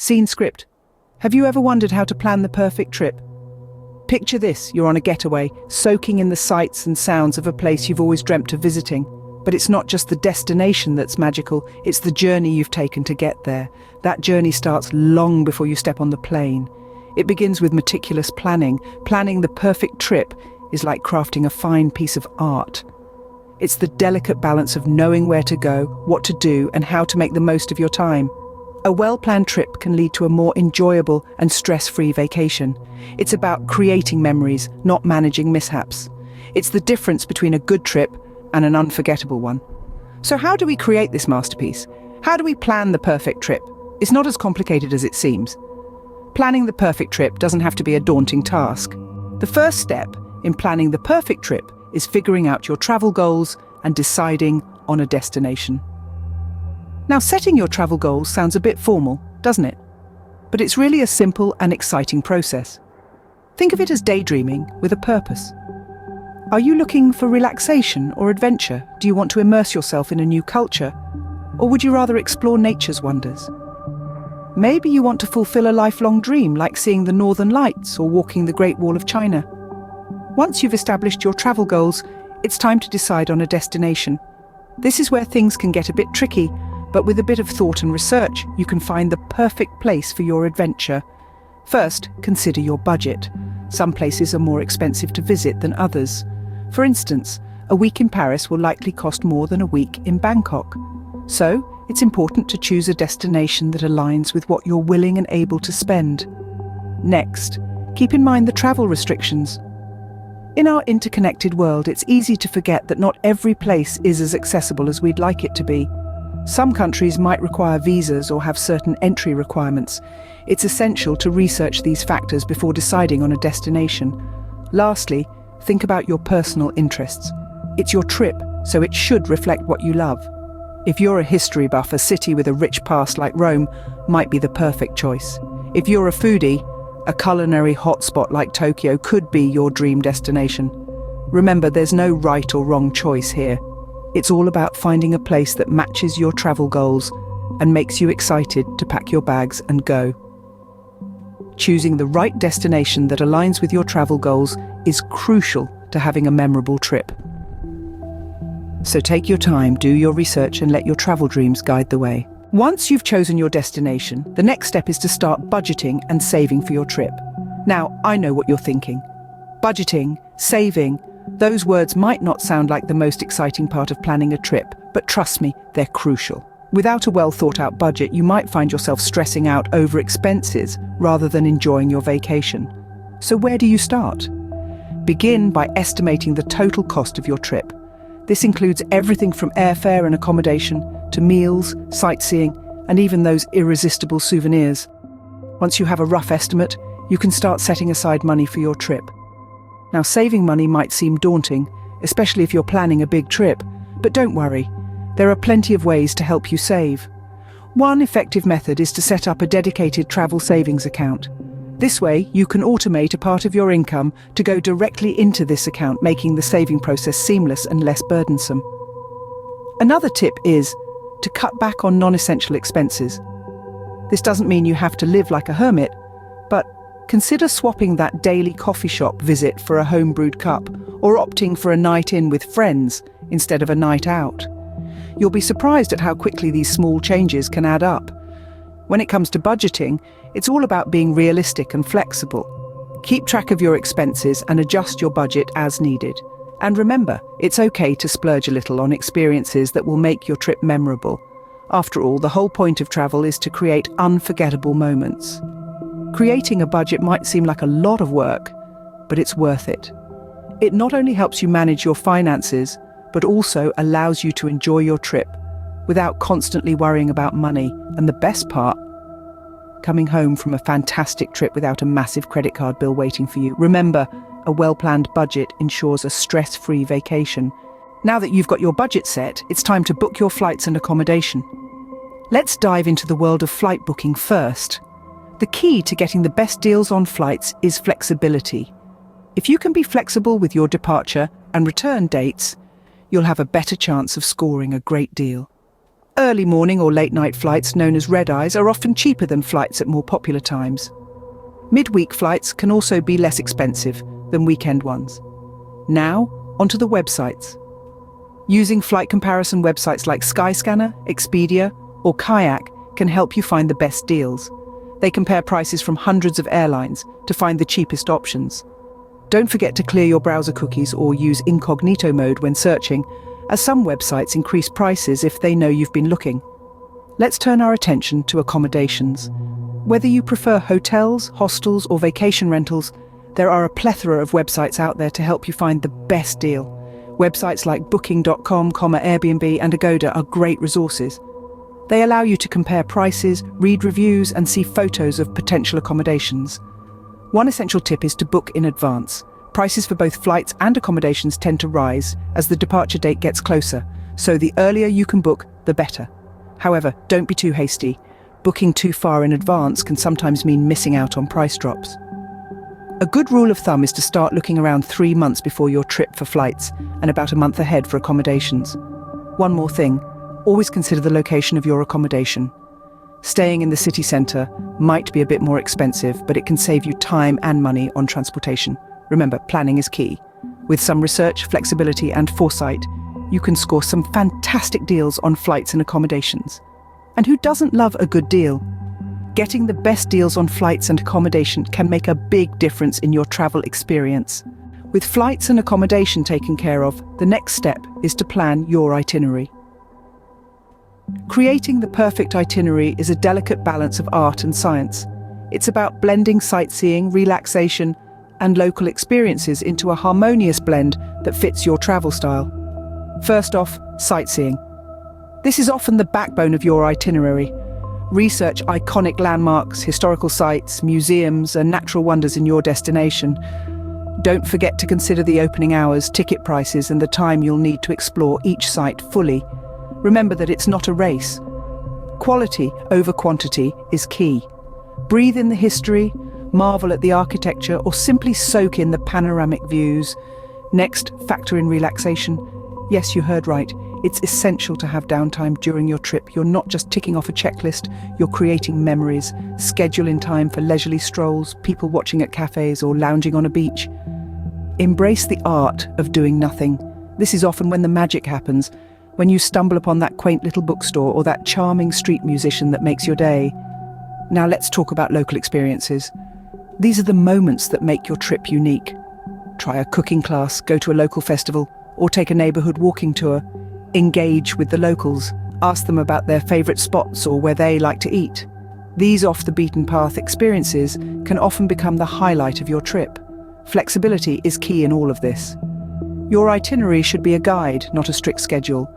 Scene script. Have you ever wondered how to plan the perfect trip? Picture this, you're on a getaway, soaking in the sights and sounds of a place you've always dreamt of visiting. But it's not just the destination that's magical, it's the journey you've taken to get there. That journey starts long before you step on the plane. It begins with meticulous planning. Planning the perfect trip is like crafting a fine piece of art. It's the delicate balance of knowing where to go, what to do, and how to make the most of your time. A well-planned trip can lead to a more enjoyable and stress-free vacation. It's about creating memories, not managing mishaps. It's the difference between a good trip and an unforgettable one. So how do we create this masterpiece? How do we plan the perfect trip? It's not as complicated as it seems. Planning the perfect trip doesn't have to be a daunting task. The first step in planning the perfect trip is figuring out your travel goals and deciding on a destination. Now, setting your travel goals sounds a bit formal, doesn't it? But it's really a simple and exciting process. Think of it as daydreaming with a purpose. Are you looking for relaxation or adventure? Do you want to immerse yourself in a new culture? Or would you rather explore nature's wonders? Maybe you want to fulfill a lifelong dream like seeing the Northern Lights or walking the Great Wall of China. Once you've established your travel goals, it's time to decide on a destination. This is where things can get a bit tricky, but with a bit of thought and research, you can find the perfect place for your adventure. First, consider your budget. Some places are more expensive to visit than others. For instance, a week in Paris will likely cost more than a week in Bangkok. So, it's important to choose a destination that aligns with what you're willing and able to spend. Next, keep in mind the travel restrictions. In our interconnected world, it's easy to forget that not every place is as accessible as we'd like it to be. Some countries might require visas or have certain entry requirements. It's essential to research these factors before deciding on a destination. Lastly, think about your personal interests. It's your trip, so it should reflect what you love. If you're a history buff, a city with a rich past like Rome might be the perfect choice. If you're a foodie, a culinary hotspot like Tokyo could be your dream destination. Remember, there's no right or wrong choice here. It's all about finding a place that matches your travel goals and makes you excited to pack your bags and go. Choosing the right destination that aligns with your travel goals is crucial to having a memorable trip. So take your time, do your research, and let your travel dreams guide the way. Once you've chosen your destination, the next step is to start budgeting and saving for your trip. Now, I know what you're thinking. Budgeting, saving, those words might not sound like the most exciting part of planning a trip, but trust me, they're crucial. Without a well-thought-out budget, you might find yourself stressing out over expenses rather than enjoying your vacation. So where do you start? Begin by estimating the total cost of your trip. This includes everything from airfare and accommodation to meals, sightseeing, and even those irresistible souvenirs. Once you have a rough estimate, you can start setting aside money for your trip. Now, saving money might seem daunting, especially if you're planning a big trip, but don't worry, there are plenty of ways to help you save. One effective method is to set up a dedicated travel savings account. This way, you can automate a part of your income to go directly into this account, making the saving process seamless and less burdensome. Another tip is to cut back on non-essential expenses. This doesn't mean you have to live like a hermit, but consider swapping that daily coffee shop visit for a home-brewed cup, or opting for a night in with friends instead of a night out. You'll be surprised at how quickly these small changes can add up. When it comes to budgeting, it's all about being realistic and flexible. Keep track of your expenses and adjust your budget as needed. And remember, it's okay to splurge a little on experiences that will make your trip memorable. After all, the whole point of travel is to create unforgettable moments. Creating a budget might seem like a lot of work, but it's worth it. It not only helps you manage your finances, but also allows you to enjoy your trip without constantly worrying about money. And the best part, coming home from a fantastic trip without a massive credit card bill waiting for you. Remember, a well-planned budget ensures a stress-free vacation. Now that you've got your budget set, it's time to book your flights and accommodation. Let's dive into the world of flight booking first. The key to getting the best deals on flights is flexibility. If you can be flexible with your departure and return dates, you'll have a better chance of scoring a great deal. Early morning or late night flights, known as red-eyes, are often cheaper than flights at more popular times. Midweek flights can also be less expensive than weekend ones. Now, onto the websites. Using flight comparison websites like Skyscanner, Expedia, or Kayak can help you find the best deals. They compare prices from hundreds of airlines to find the cheapest options. Don't forget to clear your browser cookies or use incognito mode when searching, as some websites increase prices if they know you've been looking. Let's turn our attention to accommodations. Whether you prefer hotels, hostels, or vacation rentals, there are a plethora of websites out there to help you find the best deal. Websites like Booking.com, Airbnb, and Agoda are great resources. They allow you to compare prices, read reviews, and see photos of potential accommodations. One essential tip is to book in advance. Prices for both flights and accommodations tend to rise as the departure date gets closer, so the earlier you can book, the better. However, don't be too hasty. Booking too far in advance can sometimes mean missing out on price drops. A good rule of thumb is to start looking around 3 months before your trip for flights and about a month ahead for accommodations. One more thing, always consider the location of your accommodation. Staying in the city centre might be a bit more expensive, but it can save you time and money on transportation. Remember, planning is key. With some research, flexibility, and foresight, you can score some fantastic deals on flights and accommodations. And who doesn't love a good deal? Getting the best deals on flights and accommodation can make a big difference in your travel experience. With flights and accommodation taken care of, the next step is to plan your itinerary. Creating the perfect itinerary is a delicate balance of art and science. It's about blending sightseeing, relaxation, and local experiences into a harmonious blend that fits your travel style. First off, sightseeing. This is often the backbone of your itinerary. Research iconic landmarks, historical sites, museums, and natural wonders in your destination. Don't forget to consider the opening hours, ticket prices, and the time you'll need to explore each site fully. Remember that it's not a race. Quality over quantity is key. Breathe in the history, marvel at the architecture, or simply soak in the panoramic views. Next, factor in relaxation. Yes, you heard right. It's essential to have downtime during your trip. You're not just ticking off a checklist, you're creating memories. Schedule in time for leisurely strolls, people watching at cafes, or lounging on a beach. Embrace the art of doing nothing. This is often when the magic happens, when you stumble upon that quaint little bookstore or that charming street musician that makes your day. Now let's talk about local experiences. These are the moments that make your trip unique. Try a cooking class, go to a local festival, or take a neighbourhood walking tour. Engage with the locals. Ask them about their favourite spots or where they like to eat. These off-the-beaten-path experiences can often become the highlight of your trip. Flexibility is key in all of this. Your itinerary should be a guide, not a strict schedule.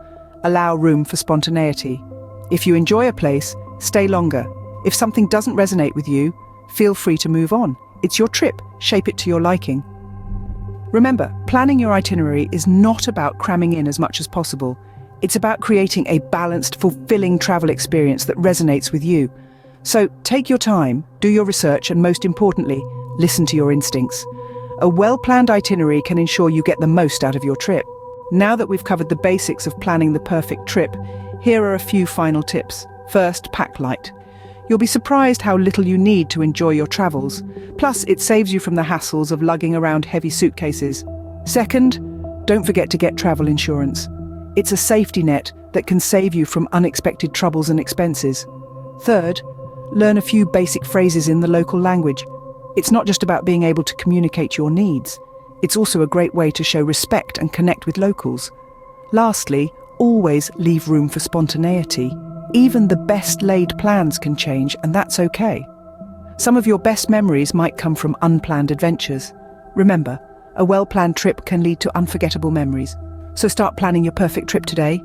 Allow room for spontaneity. If you enjoy a place, stay longer. If something doesn't resonate with you, feel free to move on. It's your trip, shape it to your liking. Remember, planning your itinerary is not about cramming in as much as possible. It's about creating a balanced, fulfilling travel experience that resonates with you. So take your time, do your research, and most importantly, listen to your instincts. A well-planned itinerary can ensure you get the most out of your trip. Now that we've covered the basics of planning the perfect trip, here are a few final tips. First, pack light. You'll be surprised how little you need to enjoy your travels. Plus, it saves you from the hassles of lugging around heavy suitcases. Second, don't forget to get travel insurance. It's a safety net that can save you from unexpected troubles and expenses. Third, learn a few basic phrases in the local language. It's not just about being able to communicate your needs. It's also a great way to show respect and connect with locals. Lastly, always leave room for spontaneity. Even the best laid plans can change, and that's okay. Some of your best memories might come from unplanned adventures. Remember, a well-planned trip can lead to unforgettable memories. So start planning your perfect trip today.